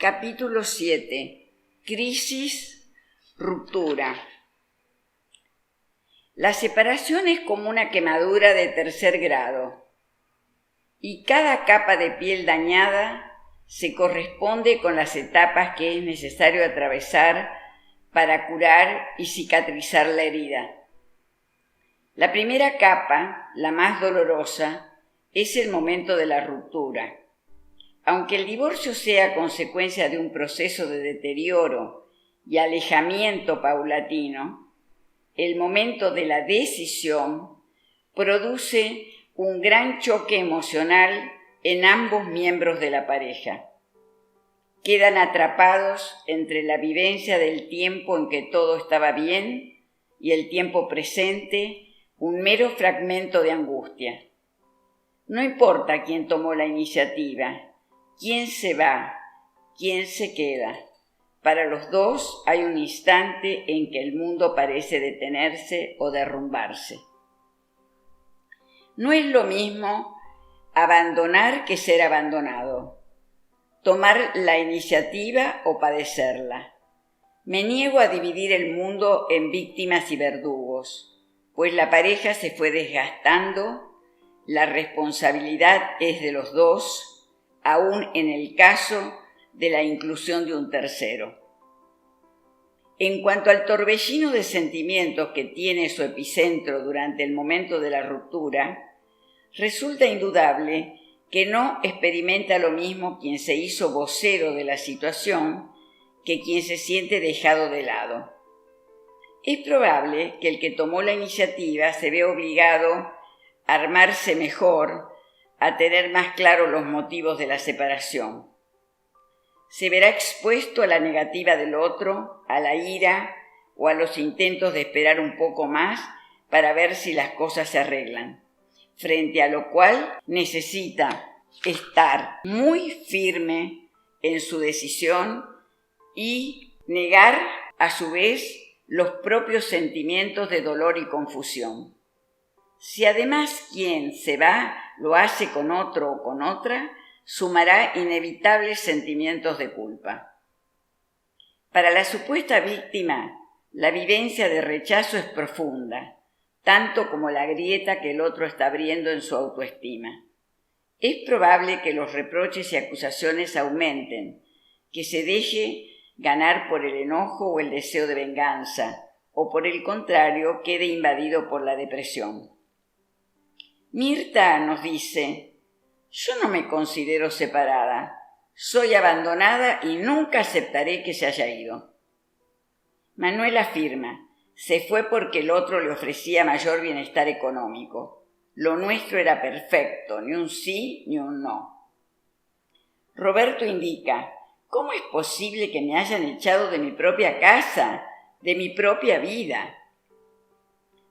Capítulo 7. Crisis, ruptura. La separación es como una quemadura de tercer grado, y cada capa de piel dañada se corresponde con las etapas que es necesario atravesar para curar y cicatrizar la herida. La primera capa, la más dolorosa, es el momento de la ruptura. Aunque el divorcio sea consecuencia de un proceso de deterioro y alejamiento paulatino, el momento de la decisión produce un gran choque emocional en ambos miembros de la pareja. Quedan atrapados entre la vivencia del tiempo en que todo estaba bien y el tiempo presente, un mero fragmento de angustia. No importa quién tomó la iniciativa, quién se va, quién se queda. Para los dos hay un instante en que el mundo parece detenerse o derrumbarse. No es lo mismo abandonar que ser abandonado, tomar la iniciativa o padecerla. Me niego a dividir el mundo en víctimas y verdugos, pues la pareja se fue desgastando, la responsabilidad es de los dos, aún en el caso de la inclusión de un tercero. En cuanto al torbellino de sentimientos que tiene su epicentro durante el momento de la ruptura, resulta indudable que no experimenta lo mismo quien se hizo vocero de la situación que quien se siente dejado de lado. Es probable que el que tomó la iniciativa se vea obligado a armarse mejor, a tener más claros los motivos de la separación. Se verá expuesto a la negativa del otro, a la ira o a los intentos de esperar un poco más para ver si las cosas se arreglan, frente a lo cual necesita estar muy firme en su decisión y negar a su vez los propios sentimientos de dolor y confusión. Si además quien se va lo hace con otro o con otra, sumará inevitables sentimientos de culpa. Para la supuesta víctima, la vivencia de rechazo es profunda, tanto como la grieta que el otro está abriendo en su autoestima. Es probable que los reproches y acusaciones aumenten, que se deje ganar por el enojo o el deseo de venganza, o por el contrario, quede invadido por la depresión. Mirta nos dice: yo no me considero separada, soy abandonada y nunca aceptaré que se haya ido. Manuel afirma: se fue porque el otro le ofrecía mayor bienestar económico. Lo nuestro era perfecto, ni un sí ni un no. Roberto indica: ¿cómo es posible que me hayan echado de mi propia casa, de mi propia vida?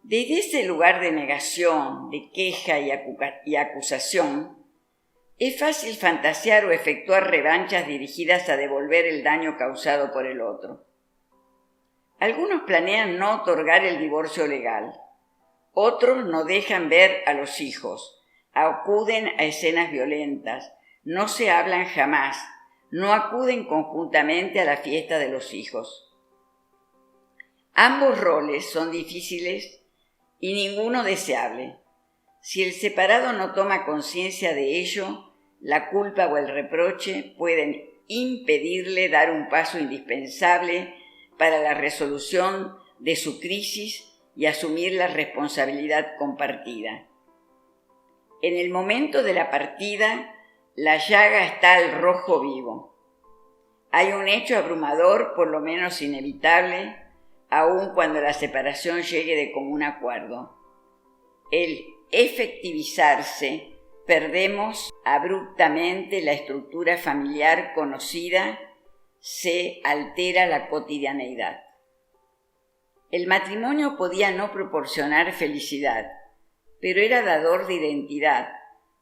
Desde ese lugar de negación, de queja y acusación, es fácil fantasear o efectuar revanchas dirigidas a devolver el daño causado por el otro. Algunos planean no otorgar el divorcio legal, otros no dejan ver a los hijos, acuden a escenas violentas, no se hablan jamás, no acuden conjuntamente a la fiesta de los hijos. Ambos roles son difíciles y ninguno deseable. Si el separado no toma conciencia de ello, la culpa o el reproche pueden impedirle dar un paso indispensable para la resolución de su crisis y asumir la responsabilidad compartida. En el momento de la partida, la llaga está al rojo vivo. Hay un hecho abrumador, por lo menos inevitable, aun cuando la separación llegue de común acuerdo. El efectivizarse, perdemos abruptamente la estructura familiar conocida, se altera la cotidianeidad. El matrimonio podía no proporcionar felicidad, pero era dador de identidad,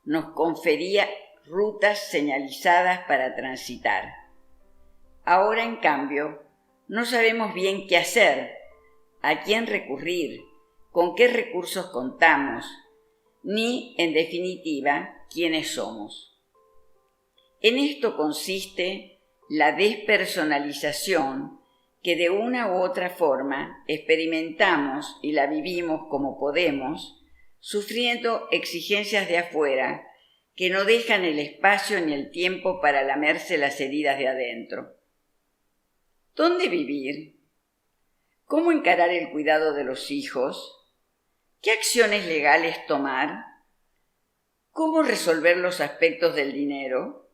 nos confería rutas señalizadas para transitar. Ahora, en cambio, no sabemos bien qué hacer, a quién recurrir, con qué recursos contamos, ni, en definitiva, quiénes somos. En esto consiste la despersonalización que de una u otra forma experimentamos y la vivimos como podemos, sufriendo exigencias de afuera que no dejan el espacio ni el tiempo para lamerse las heridas de adentro. ¿Dónde vivir? ¿Cómo encarar el cuidado de los hijos? ¿Qué acciones legales tomar? ¿Cómo resolver los aspectos del dinero?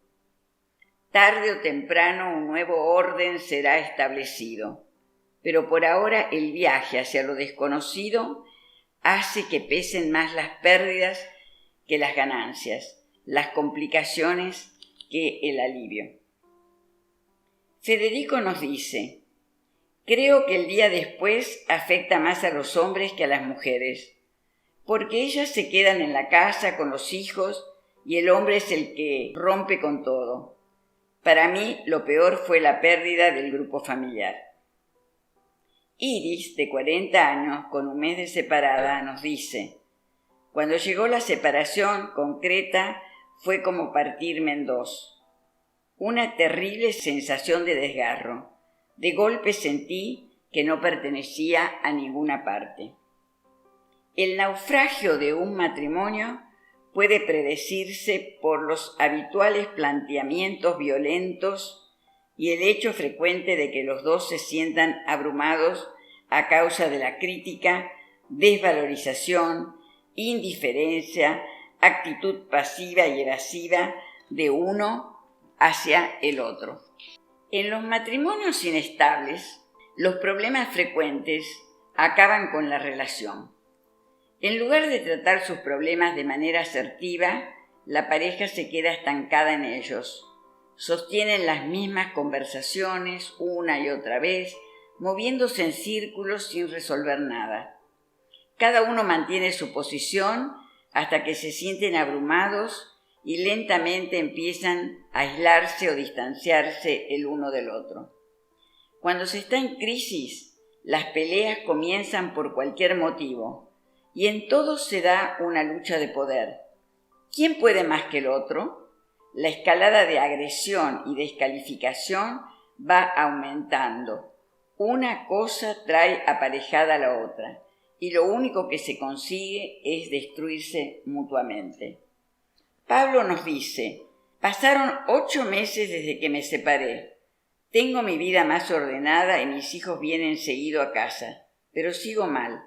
Tarde o temprano un nuevo orden será establecido, pero por ahora el viaje hacia lo desconocido hace que pesen más las pérdidas que las ganancias, las complicaciones que el alivio. Federico nos dice: creo que el día después afecta más a los hombres que a las mujeres, porque ellas se quedan en la casa con los hijos y el hombre es el que rompe con todo. Para mí lo peor fue la pérdida del grupo familiar. Iris, de 40 años, con un mes de separada, nos dice: cuando llegó la separación concreta fue como partirme en dos. Una terrible sensación de desgarro. De golpe sentí que no pertenecía a ninguna parte. El naufragio de un matrimonio puede predecirse por los habituales planteamientos violentos y el hecho frecuente de que los dos se sientan abrumados a causa de la crítica, desvalorización, indiferencia, actitud pasiva y evasiva de uno hacia el otro. En los matrimonios inestables, los problemas frecuentes acaban con la relación. En lugar de tratar sus problemas de manera asertiva, la pareja se queda estancada en ellos. Sostienen las mismas conversaciones una y otra vez, moviéndose en círculos sin resolver nada. Cada uno mantiene su posición hasta que se sienten abrumados y lentamente empiezan a aislarse o distanciarse el uno del otro. Cuando se está en crisis, las peleas comienzan por cualquier motivo, y en todo se da una lucha de poder. ¿Quién puede más que el otro? La escalada de agresión y descalificación va aumentando. Una cosa trae aparejada a la otra, y lo único que se consigue es destruirse mutuamente. Pablo nos dice: pasaron 8 meses desde que me separé. Tengo mi vida más ordenada y mis hijos vienen seguido a casa, pero sigo mal.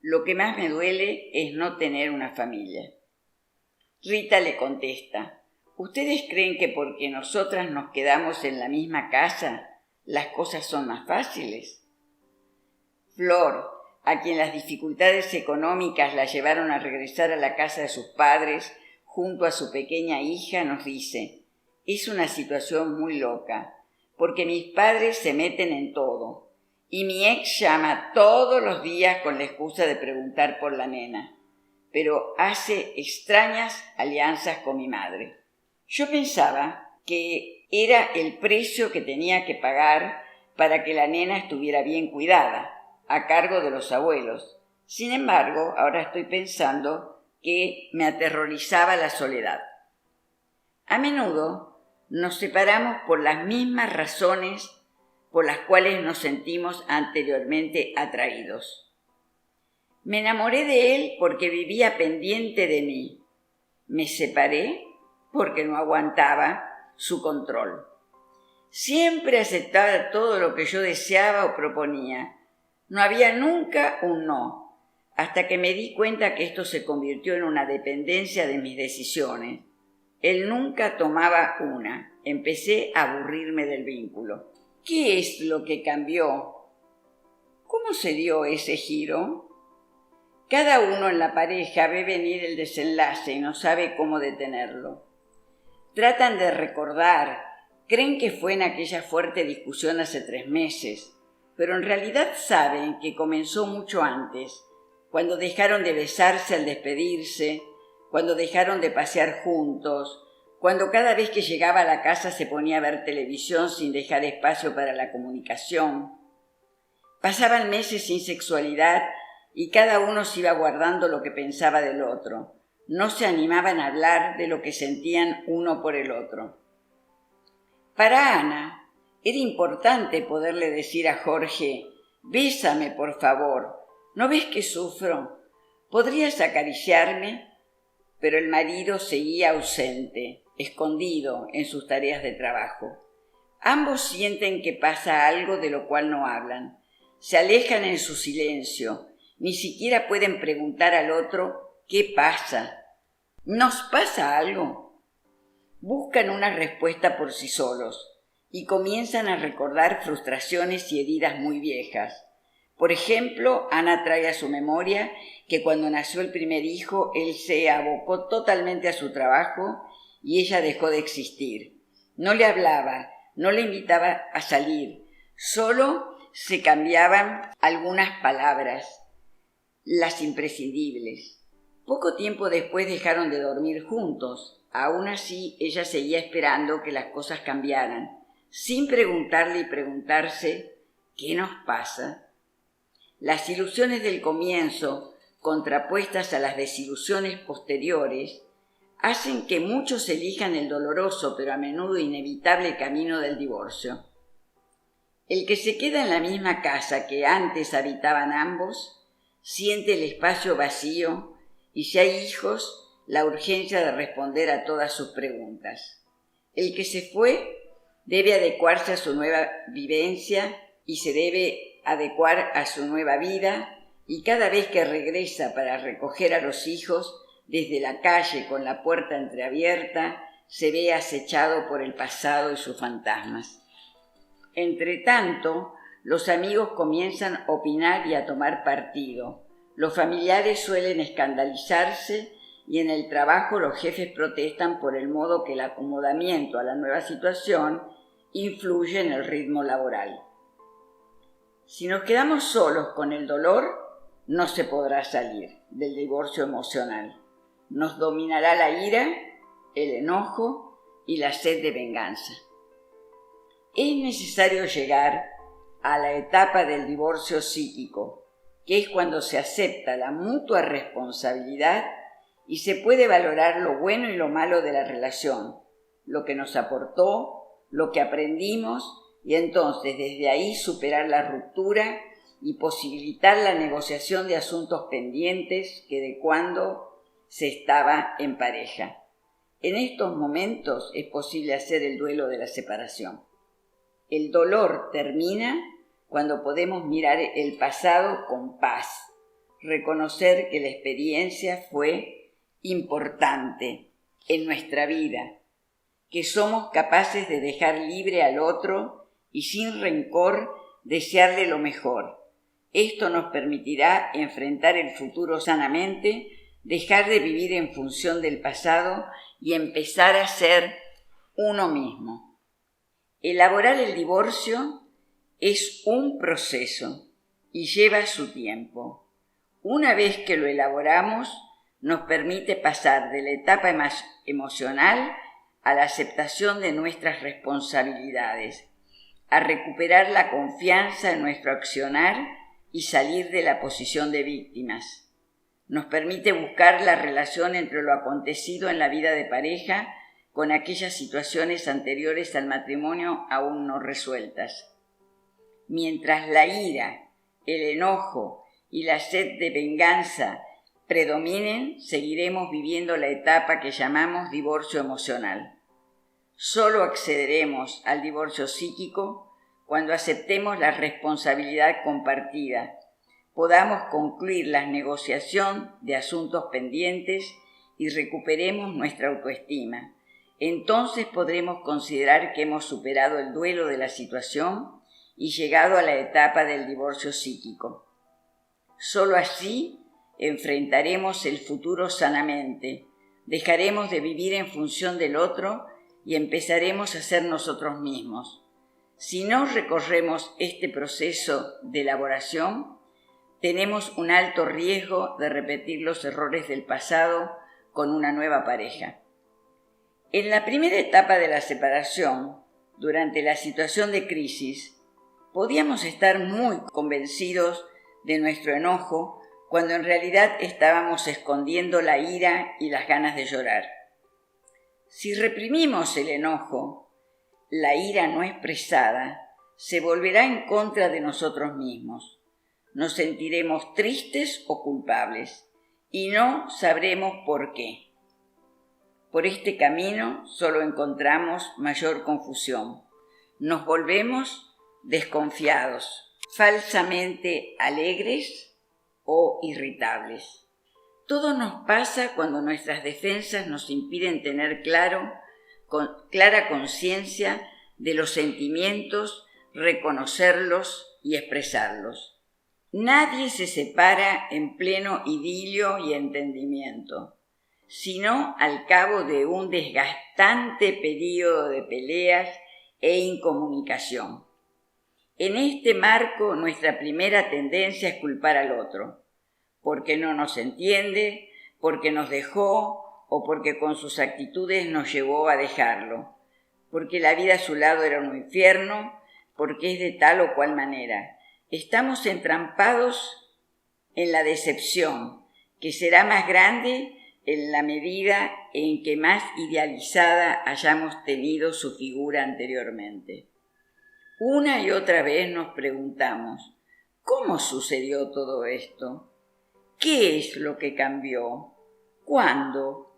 Lo que más me duele es no tener una familia. Rita le contesta: ¿ustedes creen que porque nosotras nos quedamos en la misma casa, las cosas son más fáciles? Flor, a quien las dificultades económicas la llevaron a regresar a la casa de sus padres junto a su pequeña hija, nos dice: es una situación muy loca, porque mis padres se meten en todo. Y mi ex llama todos los días con la excusa de preguntar por la nena, pero hace extrañas alianzas con mi madre. Yo pensaba que era el precio que tenía que pagar para que la nena estuviera bien cuidada, a cargo de los abuelos. Sin embargo, ahora estoy pensando que me aterrorizaba la soledad. A menudo nos separamos por las mismas razones por las cuales nos sentimos anteriormente atraídos. Me enamoré de él porque vivía pendiente de mí. Me separé porque no aguantaba su control. Siempre aceptaba todo lo que yo deseaba o proponía. No había nunca un no, hasta que me di cuenta que esto se convirtió en una dependencia de mis decisiones. Él nunca tomaba una. Empecé a aburrirme del vínculo. ¿Qué es lo que cambió? ¿Cómo se dio ese giro? Cada uno en la pareja ve venir el desenlace y no sabe cómo detenerlo. Tratan de recordar, creen que fue en aquella fuerte discusión hace 3 meses, pero en realidad saben que comenzó mucho antes, cuando dejaron de besarse al despedirse, cuando dejaron de pasear juntos, cuando cada vez que llegaba a la casa se ponía a ver televisión sin dejar espacio para la comunicación. Pasaban meses sin sexualidad y cada uno se iba guardando lo que pensaba del otro. No se animaban a hablar de lo que sentían uno por el otro. Para Ana, Era importante poderle decir a Jorge: «Bésame, por favor. ¿No ves que sufro? ¿Podrías acariciarme?». Pero el marido seguía ausente, escondido en sus tareas de trabajo. Ambos sienten que pasa algo de lo cual no hablan. Se alejan en su silencio. Ni siquiera pueden preguntar al otro: «¿Qué pasa? ¿Nos pasa algo?». Buscan una respuesta por sí solos y comienzan a recordar frustraciones y heridas muy viejas. Por ejemplo, Ana trae a su memoria que cuando nació el primer hijo, él se abocó totalmente a su trabajo y ella dejó de existir. No le hablaba, no le invitaba a salir, solo se cambiaban algunas palabras, las imprescindibles. Poco tiempo después dejaron de dormir juntos. Aún así, ella seguía esperando que las cosas cambiaran, sin preguntarle y preguntarse: «¿Qué nos pasa?». Las ilusiones del comienzo, contrapuestas a las desilusiones posteriores, hacen que muchos elijan el doloroso pero a menudo inevitable camino del divorcio. El que se queda en la misma casa que antes habitaban ambos, siente el espacio vacío y, si hay hijos, la urgencia de responder a todas sus preguntas. El que se fue debe adecuarse a su nueva vivencia y se debe adecuar a su nueva vida, y cada vez que regresa para recoger a los hijos, desde la calle con la puerta entreabierta, se ve acechado por el pasado y sus fantasmas. Entretanto, los amigos comienzan a opinar y a tomar partido. Los familiares suelen escandalizarse y en el trabajo los jefes protestan por el modo que el acomodamiento a la nueva situación influye en el ritmo laboral. Si nos quedamos solos con el dolor, no se podrá salir del divorcio emocional. Nos dominará la ira, el enojo y la sed de venganza. Es necesario llegar a la etapa del divorcio psíquico, que es cuando se acepta la mutua responsabilidad y se puede valorar lo bueno y lo malo de la relación, lo que nos aportó, lo que aprendimos, y entonces desde ahí superar la ruptura y posibilitar la negociación de asuntos pendientes que de cuando se estaba en pareja. En estos momentos es posible hacer el duelo de la separación. El dolor termina cuando podemos mirar el pasado con paz, reconocer que la experiencia fue importante en nuestra vida, que somos capaces de dejar libre al otro y sin rencor desearle lo mejor. Esto nos permitirá enfrentar el futuro sanamente, dejar de vivir en función del pasado y empezar a ser uno mismo. Elaborar el divorcio es un proceso y lleva su tiempo. Una vez que lo elaboramos, nos permite pasar de la etapa emocional a la aceptación de nuestras responsabilidades, a recuperar la confianza en nuestro accionar y salir de la posición de víctimas. Nos permite buscar la relación entre lo acontecido en la vida de pareja con aquellas situaciones anteriores al matrimonio aún no resueltas. Mientras la ira, el enojo y la sed de venganza predominen, seguiremos viviendo la etapa que llamamos divorcio emocional. Solo accederemos al divorcio psíquico cuando aceptemos la responsabilidad compartida, podamos concluir la negociación de asuntos pendientes y recuperemos nuestra autoestima. Entonces podremos considerar que hemos superado el duelo de la situación y llegado a la etapa del divorcio psíquico. Solo así enfrentaremos el futuro sanamente, dejaremos de vivir en función del otro y empezaremos a ser nosotros mismos. Si no recorremos este proceso de elaboración, tenemos un alto riesgo de repetir los errores del pasado con una nueva pareja. En la primera etapa de la separación, durante la situación de crisis, podíamos estar muy convencidos de nuestro enojo cuando en realidad estábamos escondiendo la ira y las ganas de llorar. Si reprimimos el enojo, la ira no expresada se volverá en contra de nosotros mismos. Nos sentiremos tristes o culpables y no sabremos por qué. Por este camino solo encontramos mayor confusión. Nos volvemos desconfiados, falsamente alegres o irritables. Todo nos pasa cuando nuestras defensas nos impiden tener clara conciencia de los sentimientos, reconocerlos y expresarlos. Nadie se separa en pleno idilio y entendimiento, sino al cabo de un desgastante período de peleas e incomunicación. En este marco, nuestra primera tendencia es culpar al otro, porque no nos entiende, porque nos dejó o porque con sus actitudes nos llevó a dejarlo, porque la vida a su lado era un infierno, porque es de tal o cual manera. Estamos entrampados en la decepción, que será más grande en la medida en que más idealizada hayamos tenido su figura anteriormente. Una y otra vez nos preguntamos, ¿cómo sucedió todo esto? ¿Qué es lo que cambió? ¿Cuándo?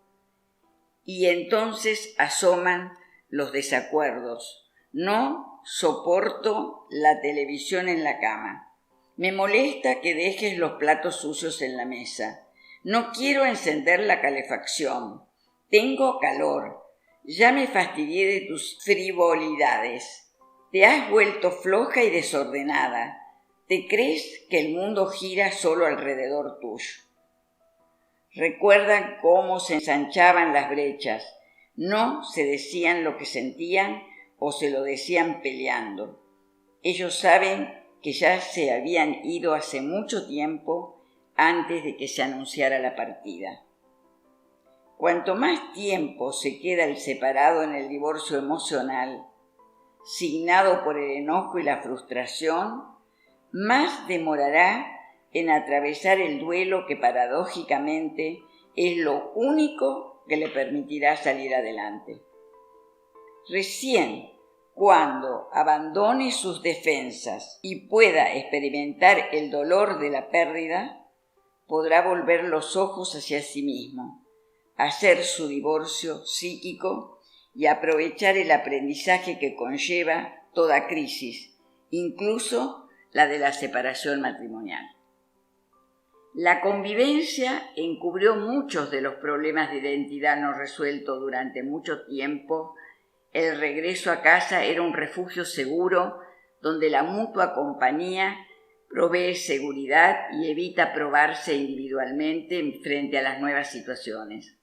Y entonces asoman los desacuerdos. No soporto la televisión en la cama. Me molesta que dejes los platos sucios en la mesa. No quiero encender la calefacción. Tengo calor. Ya me fastidié de tus frivolidades. Te has vuelto floja y desordenada. ¿Te crees que el mundo gira solo alrededor tuyo? Recuerdan cómo se ensanchaban las brechas. No se decían lo que sentían o se lo decían peleando. Ellos saben que ya se habían ido hace mucho tiempo antes de que se anunciara la partida. Cuanto más tiempo se queda el separado en el divorcio emocional, signado por el enojo y la frustración, más demorará en atravesar el duelo que paradójicamente es lo único que le permitirá salir adelante. Recién cuando abandone sus defensas y pueda experimentar el dolor de la pérdida, podrá volver los ojos hacia sí mismo, hacer su divorcio psíquico y aprovechar el aprendizaje que conlleva toda crisis, incluso la de la separación matrimonial. La convivencia encubrió muchos de los problemas de identidad no resueltos durante mucho tiempo. El regreso a casa era un refugio seguro donde la mutua compañía provee seguridad y evita probarse individualmente frente a las nuevas situaciones.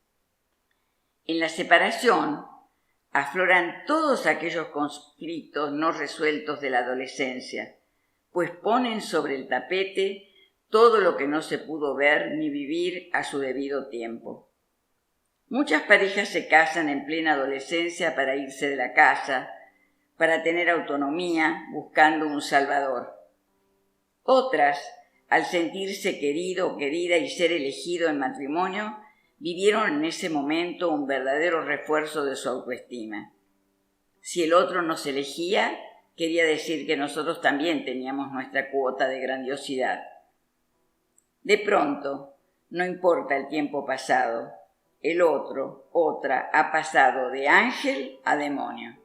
En la separación afloran todos aquellos conflictos no resueltos de la adolescencia, pues ponen sobre el tapete todo lo que no se pudo ver ni vivir a su debido tiempo. Muchas parejas se casan en plena adolescencia para irse de la casa, para tener autonomía, buscando un salvador. Otras, al sentirse querido o querida y ser elegido en matrimonio, vivieron en ese momento un verdadero refuerzo de su autoestima. Si el otro nos elegía, quería decir que nosotros también teníamos nuestra cuota de grandiosidad. De pronto, no importa el tiempo pasado, el otro, otra, ha pasado de ángel a demonio.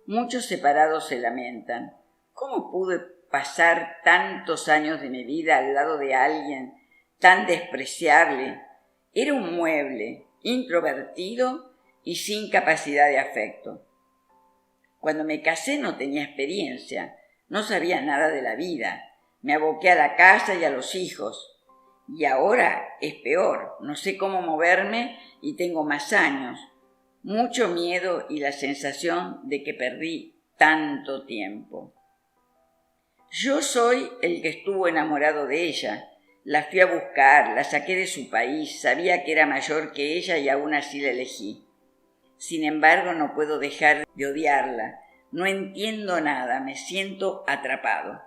Muchos separados se lamentan. ¿Cómo pude pasar tantos años de mi vida al lado de alguien tan despreciable? Era un mueble, introvertido y sin capacidad de afecto. Cuando me casé no tenía experiencia, no sabía nada de la vida. Me aboqué a la casa y a los hijos. Y ahora es peor, no sé cómo moverme y tengo más años. Mucho miedo y la sensación de que perdí tanto tiempo. Yo soy el que estuvo enamorado de ella. La fui a buscar, la saqué de su país, sabía que era mayor que ella y aún así la elegí. Sin embargo, no puedo dejar de odiarla. No entiendo nada, me siento atrapado.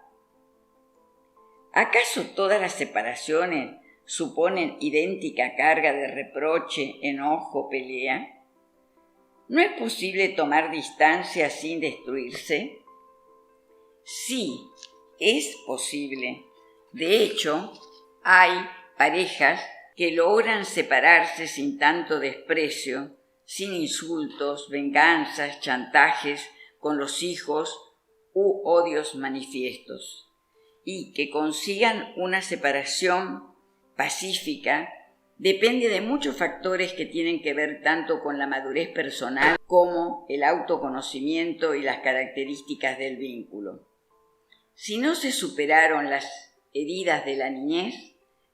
¿Acaso todas las separaciones suponen idéntica carga de reproche, enojo, pelea? ¿No es posible tomar distancia sin destruirse? Sí, es posible. De hecho, hay parejas que logran separarse sin tanto desprecio, sin insultos, venganzas, chantajes con los hijos u odios manifiestos, y que consigan una separación pacífica depende de muchos factores que tienen que ver tanto con la madurez personal como el autoconocimiento y las características del vínculo. Si no se superaron las heridas de la niñez,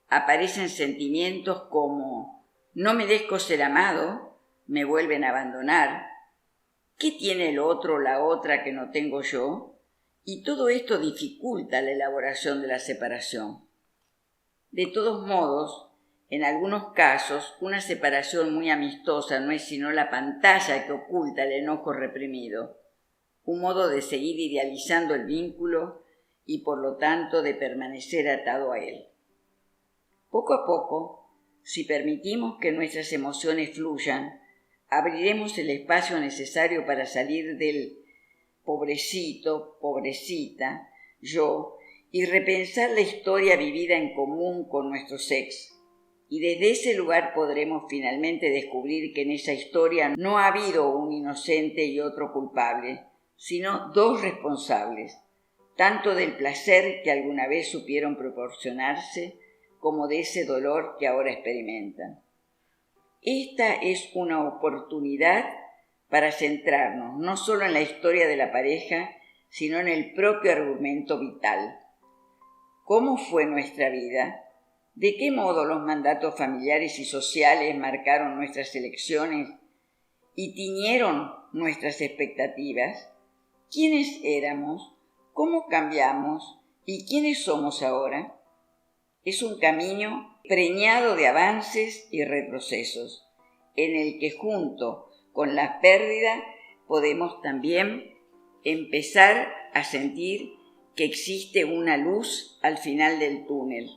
aparecen sentimientos como no merezco ser amado, me vuelven a abandonar, ¿qué tiene el otro o la otra que no tengo yo? Y todo esto dificulta la elaboración de la separación. De todos modos, en algunos casos, una separación muy amistosa no es sino la pantalla que oculta el enojo reprimido, un modo de seguir idealizando el vínculo y por lo tanto de permanecer atado a él. Poco a poco, si permitimos que nuestras emociones fluyan, abriremos el espacio necesario para salir del pobrecito, pobrecita, yo, y repensar la historia vivida en común con nuestros ex. Y desde ese lugar podremos finalmente descubrir que en esa historia no ha habido un inocente y otro culpable, sino dos responsables, tanto del placer que alguna vez supieron proporcionarse como de ese dolor que ahora experimentan. Esta es una oportunidad para centrarnos no solo en la historia de la pareja, sino en el propio argumento vital. ¿Cómo fue nuestra vida? ¿De qué modo los mandatos familiares y sociales marcaron nuestras elecciones y tiñeron nuestras expectativas? ¿Quiénes éramos? ¿Cómo cambiamos? ¿Y quiénes somos ahora? Es un camino preñado de avances y retrocesos, en el que junto con la pérdida podemos también empezar a sentir que existe una luz al final del túnel.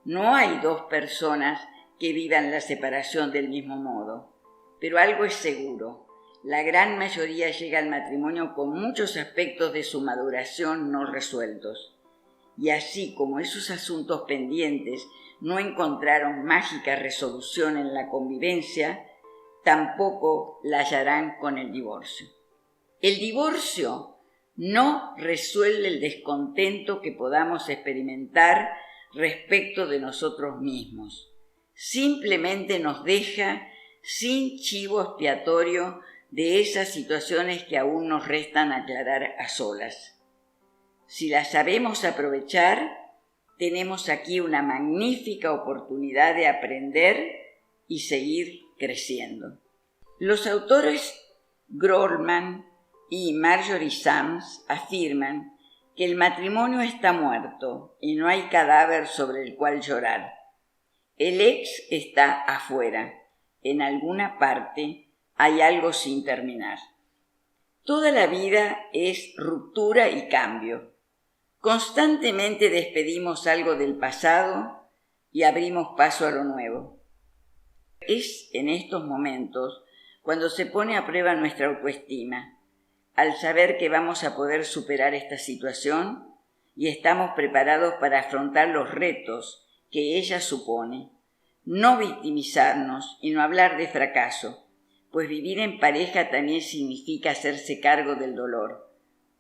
No hay dos personas que vivan la separación del mismo modo, pero algo es seguro. La gran mayoría llega al matrimonio con muchos aspectos de su maduración no resueltos. Y así como esos asuntos pendientes no encontraron mágica resolución en la convivencia, tampoco la hallarán con el divorcio. El divorcio no resuelve el descontento que podamos experimentar respecto de nosotros mismos. Simplemente nos deja sin chivo expiatorio de esas situaciones que aún nos restan aclarar a solas. Si las sabemos aprovechar, tenemos aquí una magnífica oportunidad de aprender y seguir creciendo. Los autores Grollman y Marjorie Sams afirman que el matrimonio está muerto y no hay cadáver sobre el cual llorar. El ex está afuera. En alguna parte hay algo sin terminar. Toda la vida es ruptura y cambio. Constantemente despedimos algo del pasado y abrimos paso a lo nuevo. Es en estos momentos cuando se pone a prueba nuestra autoestima, al saber que vamos a poder superar esta situación y estamos preparados para afrontar los retos que ella supone. No victimizarnos y no hablar de fracaso, pues vivir en pareja también significa hacerse cargo del dolor.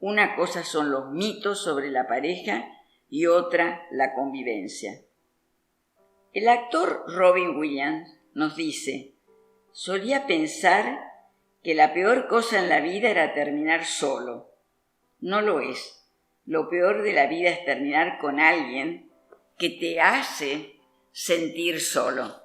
Una cosa son los mitos sobre la pareja y otra la convivencia. El actor Robin Williams nos dice: solía pensar que la peor cosa en la vida era terminar solo. No lo es. Lo peor de la vida es terminar con alguien que te hace sentir solo.